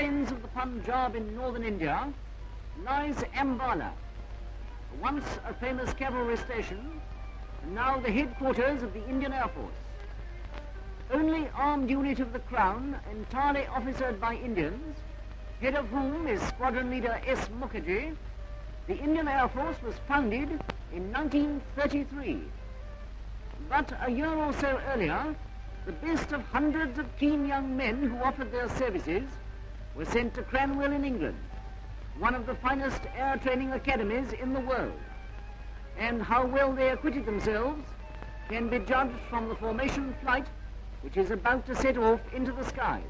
plains of the Punjab in northern India lies Ambala, once a famous cavalry station, and now the headquarters of the Indian Air Force. Only armed unit of the Crown, entirely officered by Indians, head of whom is Squadron Leader S. Mukherjee, the Indian Air Force was founded in 1933. But a year or so earlier, the best of hundreds of keen young men who offered their services were sent to Cranwell in England, one of the finest air training academies in the world. And how well they acquitted themselves can be judged from the formation flight which is about to set off into the skies.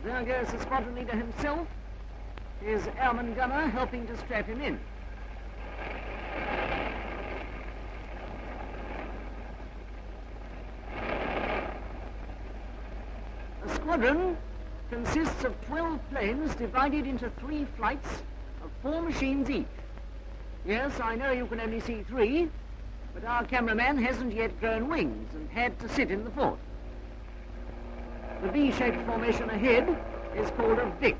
There goes the squadron leader himself, his airman gunner helping to strap him in. A squadron consists of 12 planes divided into 3 flights of 4 machines each. Yes, I know you can only see 3, but our cameraman hasn't yet grown wings and had to sit in the fourth. The V-shaped formation ahead is called a Vic.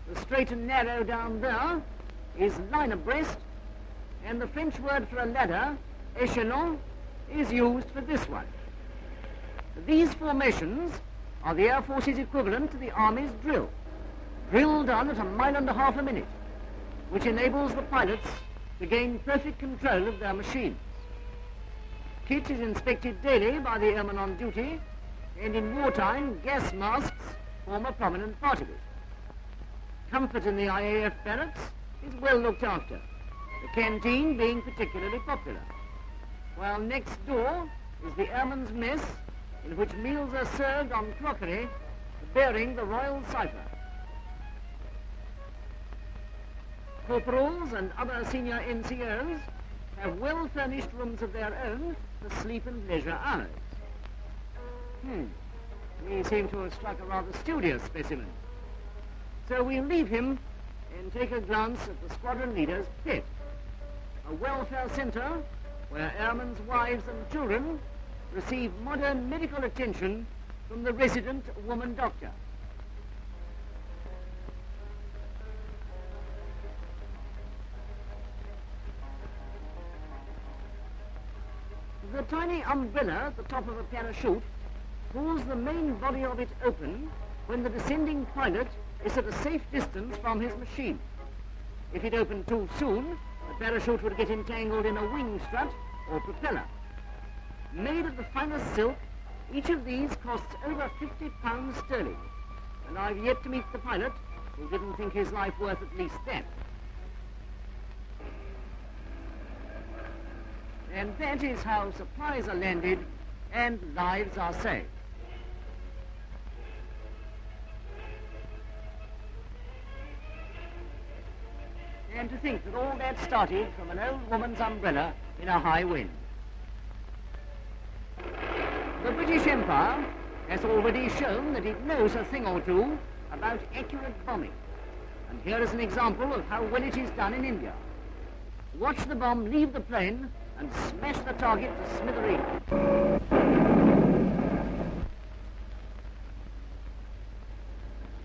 The straight and narrow down there is line abreast, and the French word for a ladder, échelon, is used for this one. These formations are the Air Force's equivalent to the Army's drill. Drill done at 1.5 miles a minute, which enables the pilots to gain perfect control of their machines. Kit is inspected daily by the airmen on duty, and in wartime, gas masks form a prominent part of it. Comfort in the IAF barracks is well looked after, the canteen being particularly popular, while next door is the airmen's mess, in which meals are served on crockery bearing the royal cypher. Corporals and other senior NCOs have well-furnished rooms of their own for sleep and leisure hours. We seem to have struck a rather studious specimen. So we'll leave him and take a glance at the squadron leader's pet, a welfare centre where airmen's wives and children receive modern medical attention from the resident woman doctor. The tiny umbrella at the top of a parachute pulls the main body of it open when the descending pilot is at a safe distance from his machine. If it opened too soon, the parachute would get entangled in a wing strut or propeller. Made of the finest silk, each of these costs over £50 sterling, and I've yet to meet the pilot who didn't think his life worth at least that. And that is how supplies are landed and lives are saved. And to think that all that started from an old woman's umbrella in a high wind. The British Empire has already shown that it knows a thing or two about accurate bombing. And here is an example of how well it is done in India. Watch the bomb leave the plane and smash the target to smithereens.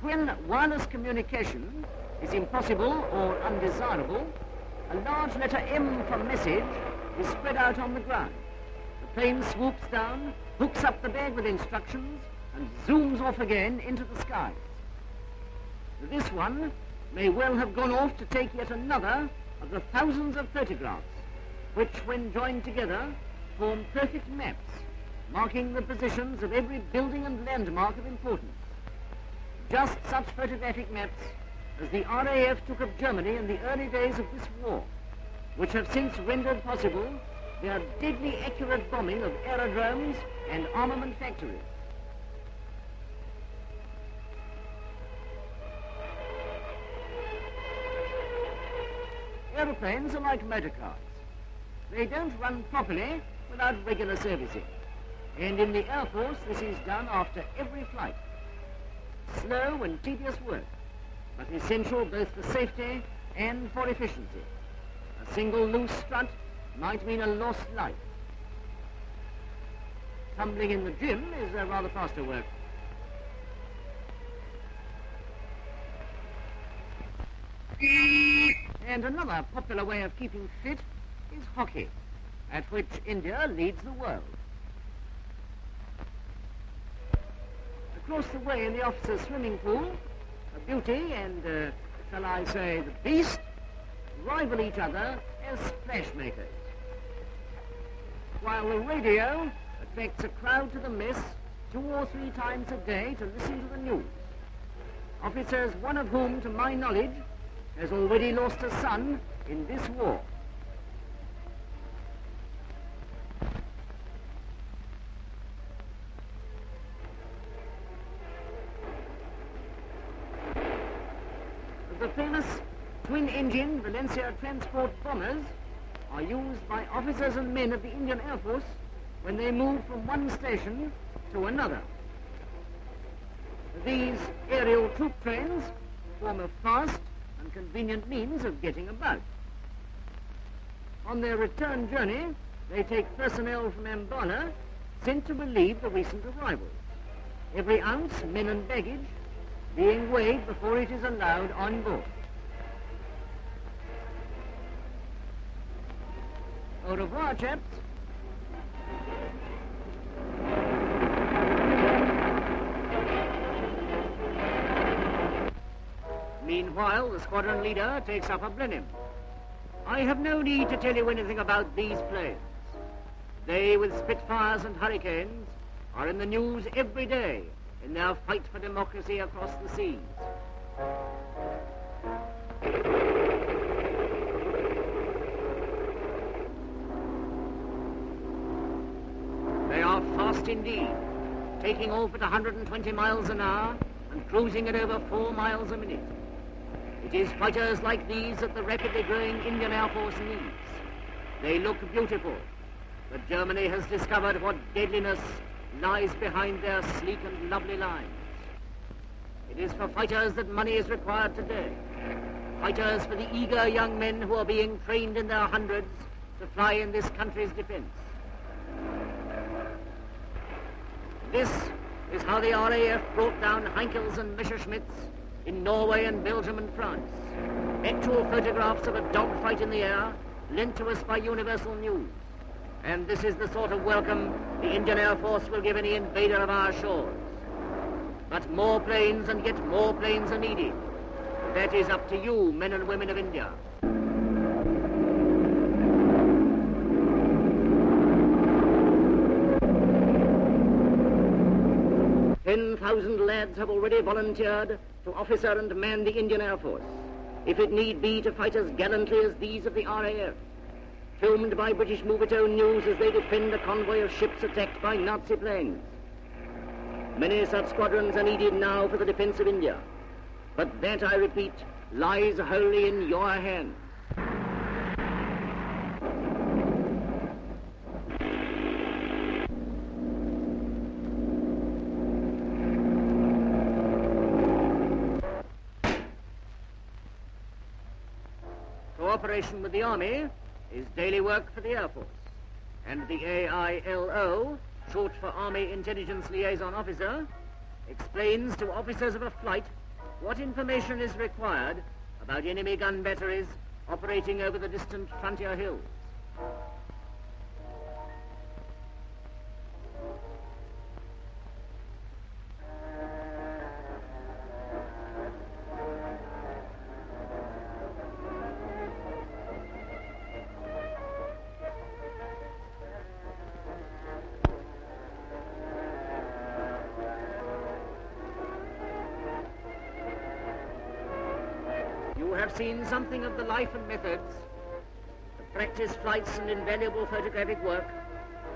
When wireless communication is impossible or undesirable, a large letter M for message is spread out on the ground. The plane swoops down, hooks up the bag with instructions, and zooms off again into the skies. This one may well have gone off to take yet another of the thousands of photographs, which, when joined together, form perfect maps, marking the positions of every building and landmark of importance. Just such photographic maps as the RAF took of Germany in the early days of this war, which have since rendered possible their deadly accurate bombing of aerodromes and armament factories. aeroplanes are like motor cars. They don't run properly without regular servicing. And in the Air Force, this is done after every flight. Slow and tedious work, but essential both for safety and for efficiency. A single loose strut might mean a lost life. Tumbling in the gym is rather faster work. And another popular way of keeping fit is hockey, at which India leads the world. Across the way in the officers' swimming pool, a beauty and, shall I say, the beast, rival each other as splash makers. While the radio attracts a crowd to the mess 2 or 3 times a day to listen to the news. Officers, one of whom, to my knowledge, has already lost a son in this war. The famous twin-engine Valentia transport bombers are used by officers and men of the Indian Air Force when they move from one station to another. These aerial troop trains form a fast and convenient means of getting about. On their return journey, they take personnel from Ambala sent to relieve the recent arrivals. Every ounce, men and baggage, being weighed before it is allowed on board. Au revoir, chaps. Meanwhile, the squadron leader takes up a Blenheim. I have no need to tell you anything about these planes. They, with Spitfires and Hurricanes, are in the news every day in their fight for democracy across the seas. They are fast indeed, taking off at 120 miles an hour and cruising at over 4 miles a minute. It is fighters like these that the rapidly growing Indian Air Force needs. They look beautiful, but Germany has discovered what deadliness lies behind their sleek and lovely lines. It is for fighters that money is required today. Fighters for the eager young men who are being trained in their hundreds to fly in this country's defense. This is how the RAF brought down Heinkels and Messerschmitts in Norway and Belgium and France. Actual photographs of a dogfight in the air lent to us by Universal News. And this is the sort of welcome the Indian Air Force will give any invader of our shores. But more planes and yet more planes are needed. That is up to you, men and women of India. 10,000 lads have already volunteered to officer and man the Indian Air Force, if it need be to fight as gallantly as these of the RAF, filmed by British Movietone News as they defend a convoy of ships attacked by Nazi planes. Many such squadrons are needed now for the defense of India, but that, I repeat, lies wholly in your hands. Cooperation with the Army is daily work for the Air Force, and the AILO, short for Army Intelligence Liaison Officer, explains to officers of a flight what information is required about enemy gun batteries operating over the distant frontier hills. Seen something of the life and methods, the practice flights and invaluable photographic work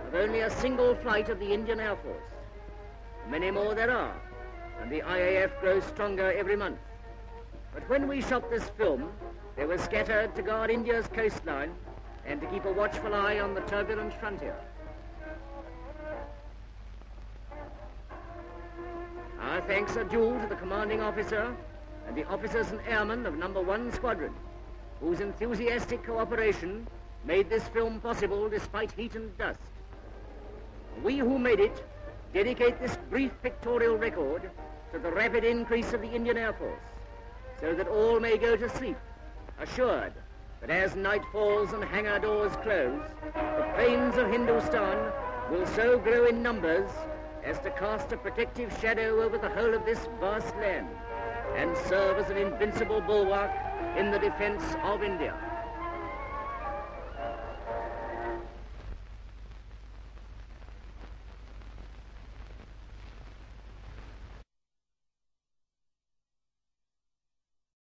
of only a single flight of the Indian Air Force. Many more there are, and the IAF grows stronger every month. But when we shot this film, They were scattered to guard India's coastline and to keep a watchful eye on the turbulent frontier. Our thanks are due to the commanding officer and the officers and airmen of No.1 Squadron, whose enthusiastic cooperation made this film possible despite heat and dust. We who made it dedicate this brief pictorial record to the rapid increase of the Indian Air Force, so that all may go to sleep, assured that as night falls and hangar doors close, the planes of Hindustan will so grow in numbers as to cast a protective shadow over the whole of this vast land and serve as an invincible bulwark in the defense of India.